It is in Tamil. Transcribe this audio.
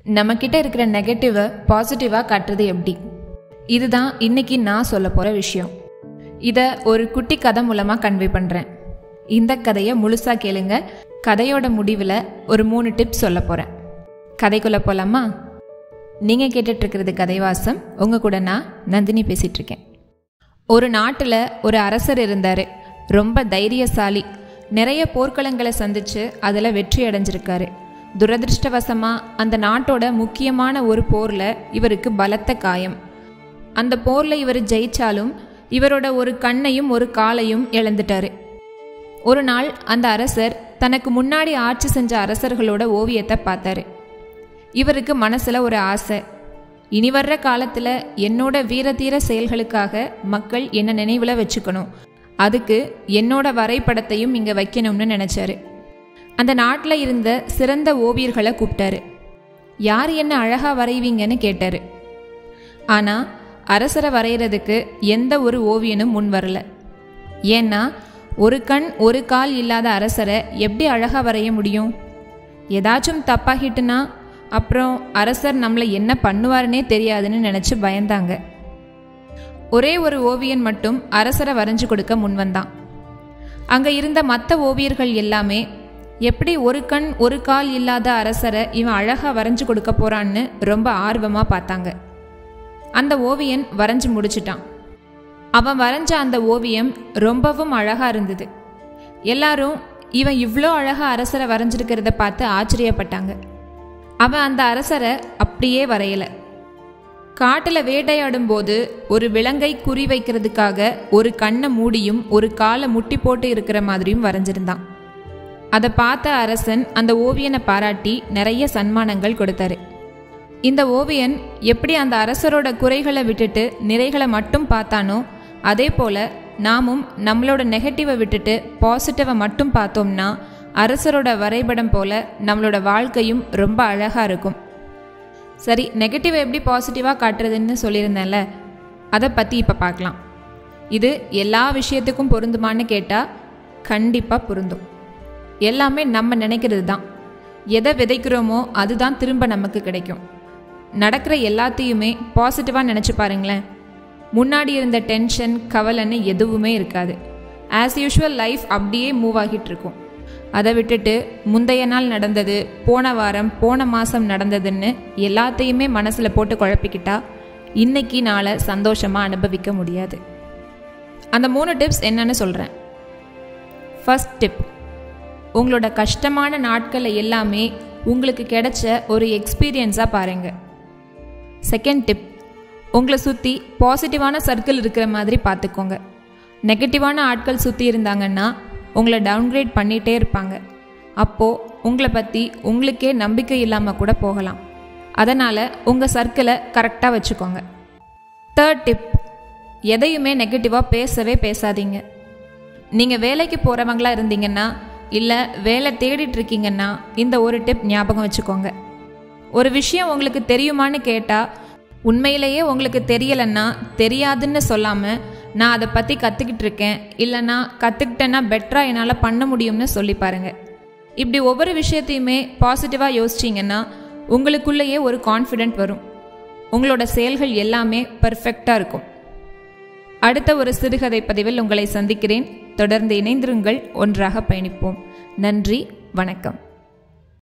நம்மக்கிட்ட இருக்கிற நெகட்டிவை பாசிட்டிவாக காட்டுறது எப்படி? இதுதான் இன்னைக்கு நான் சொல்ல போகிற விஷயம். இதை ஒரு குட்டி கதை மூலமாக கன்வே பண்ணுறேன். இந்த கதையை முழுசாக கேளுங்க. கதையோட முடிவில் ஒரு 3 டிப்ஸ் சொல்ல போகிறேன். கதைக்குள்ளே போகலாமா? நீங்கள் கேட்டுட்ருக்கிறது கதைவாசம். உங்கள் கூட நான் நந்தினி பேசிகிட்ருக்கேன். ஒரு நாட்டில் ஒரு அரசர் இருந்தார். ரொம்ப தைரியசாலி. நிறைய போர்க்களங்களை சந்தித்து அதில் வெற்றி அடைஞ்சிருக்காரு. துரதிருஷ்டவசமாக அந்த நாட்டோட முக்கியமான ஒரு போரில் இவருக்கு பலத்த காயம். அந்த போரில் இவர் ஜெயிச்சாலும் இவரோட ஒரு கண்ணையும் ஒரு காலையும் இழந்துட்டாரு. ஒரு நாள் அந்த அரசர் தனக்கு முன்னாடி ஆட்சி செஞ்ச அரசர்களோட ஓவியத்தை பார்த்தாரு. இவருக்கு மனசில் ஒரு ஆசை. இனி வர்ற காலத்தில் என்னோட வீரதீர செயல்களுக்காக மக்கள் என்னை நினைவில் வச்சுக்கணும், அதுக்கு என்னோட வரைபடத்தையும் இங்கே வைக்கணும்னு நினச்சாரு. அந்த நாட்டில் இருந்த சிறந்த ஓவியர்களை கூப்பிட்டாரு. யார் என்ன அழகாக வரைவீங்கன்னு கேட்டார். ஆனால் அரசரை வரைகிறதுக்கு எந்த ஒரு ஓவியனும் முன் வரல. ஏன்னா ஒரு கண் ஒரு கால் இல்லாத அரசரை எப்படி அழகாக வரைய முடியும்? ஏதாச்சும் தப்பாகிட்டுனா அப்புறம் அரசர் நம்மளை என்ன பண்ணுவாருன்னே தெரியாதுன்னு நினச்சி பயந்தாங்க. ஒரே ஒரு ஓவியன் மட்டும் அரசரை வரைஞ்சு கொடுக்க முன் வந்தான். அங்கே இருந்த மற்ற ஓவியர்கள் எல்லாமே எப்படி ஒரு கண் ஒரு கால் இல்லாத அரசரை இவன் அழகாக வரைஞ்சு கொடுக்க போகிறான்னு ரொம்ப ஆர்வமாக பார்த்தாங்க. அந்த ஓவியன் வரைஞ்சி முடிச்சிட்டான். அவன் வரைஞ்ச அந்த ஓவியம் ரொம்பவும் அழகாக இருந்தது. எல்லாரும் இவன் இவ்வளோ அழகாக அரசரை வரைஞ்சிருக்கிறத பார்த்து ஆச்சரியப்பட்டாங்க. அவன் அந்த அரசரை அப்படியே வரையலை. காட்டில் வேட்டையாடும் போது ஒரு விலங்கை குறி வைக்கிறதுக்காக ஒரு கண்ணை மூடியும் ஒரு காலை முட்டி போட்டு இருக்கிற மாதிரியும் வரைஞ்சிருந்தான். அதை பார்த்த அரசன் அந்த ஓவியனை பாராட்டி நிறைய சன்மானங்கள் கொடுத்தாரு. இந்த ஓவியன் எப்படி அந்த அரசரோட குறைகளை விட்டுட்டு நிறைகளை மட்டும் பார்த்தானோ அதே போல் நாமும் நம்மளோட நெகட்டிவை விட்டுட்டு பாசிட்டிவை மட்டும் பார்த்தோம்னா அரசரோட வரைபடம் போல் நம்மளோட வாழ்க்கையும் ரொம்ப அழகாக இருக்கும். சரி, நெகட்டிவை எப்படி பாசிட்டிவாக காட்டுறதுன்னு சொல்லியிருந்தேன்ல, அதை பற்றி இப்போ பார்க்கலாம். இது எல்லா விஷயத்துக்கும் பொருந்துமான்னு கேட்டால் கண்டிப்பாக பொருந்தும். எல்லாமே நம்ம நினைக்கிறது தான். எதை விதைக்கிறோமோ அதுதான் திரும்ப நமக்கு கிடைக்கும். நடக்கிற எல்லாத்தையுமே பாசிட்டிவாக நினச்சி பாருங்களேன். முன்னாடி இருந்த டென்ஷன் கவலைன்னு எதுவுமே இருக்காது. ஆஸ் யூஷுவல் லைஃப் அப்படியே மூவ் ஆகிட்டு இருக்கும். அதை விட்டுட்டு முந்தைய நாள் நடந்தது, போன வாரம் போன மாதம் நடந்ததுன்னு எல்லாத்தையுமே மனசில் போட்டு குழப்பிக்கிட்டா இன்னைக்கு நாளை சந்தோஷமாக அனுபவிக்க முடியாது. அந்த 3 டிப்ஸ் என்னன்னு சொல்கிறேன். ஃபர்ஸ்ட் டிப், உங்களோட கஷ்டமான நாட்களை எல்லாமே உங்களுக்கு கிடைச்ச ஒரு எக்ஸ்பீரியன்ஸாக பாருங்கள். செகண்ட் டிப், உங்களை சுற்றி பாசிட்டிவான சர்க்கிள் இருக்கிற மாதிரி பார்த்துக்கோங்க. நெகட்டிவான ஆட்கள் சுற்றி இருந்தாங்கன்னா உங்களை டவுன்கிரேட் பண்ணிகிட்டே இருப்பாங்க. அப்போது உங்களை பற்றி உங்களுக்கே நம்பிக்கை இல்லாமல் கூட போகலாம். அதனால் உங்கள் சர்க்கிளை கரெக்டாக வச்சுக்கோங்க. தேர்ட் டிப், எதையுமே நெகட்டிவாக பேசவே பேசாதீங்க. நீங்கள் வேலைக்கு போகிறவங்களா இருந்தீங்கன்னா இல்லை வேலை தேடிட்டு இருக்கீங்கன்னா இந்த ஒரு டிப் ஞாபகம் வச்சுக்கோங்க. ஒரு விஷயம் உங்களுக்கு தெரியுமான்னு கேட்டால் உண்மையிலேயே உங்களுக்கு தெரியலைன்னா தெரியாதுன்னு சொல்லாமல் நான் அதை பற்றி கற்றுக்கிட்டு இருக்கேன், இல்லைனா கற்றுக்கிட்டேன்னா பெட்டராக என்னால் பண்ண முடியும்னு சொல்லி பாருங்கள். இப்படி ஒவ்வொரு விஷயத்தையுமே பாசிட்டிவாக யோசிச்சிங்கன்னா உங்களுக்குள்ளேயே ஒரு கான்ஃபிடென்ட் வரும். உங்களோட செயல்கள் எல்லாமே பர்ஃபெக்டாக இருக்கும். அடுத்த ஒரு சிறுகதை பதிவில் உங்களை சந்திக்கிறேன். தொடர்ந்து இணைந்திருங்கள். ஒன்றாக பயணிப்போம். நன்றி, வணக்கம்.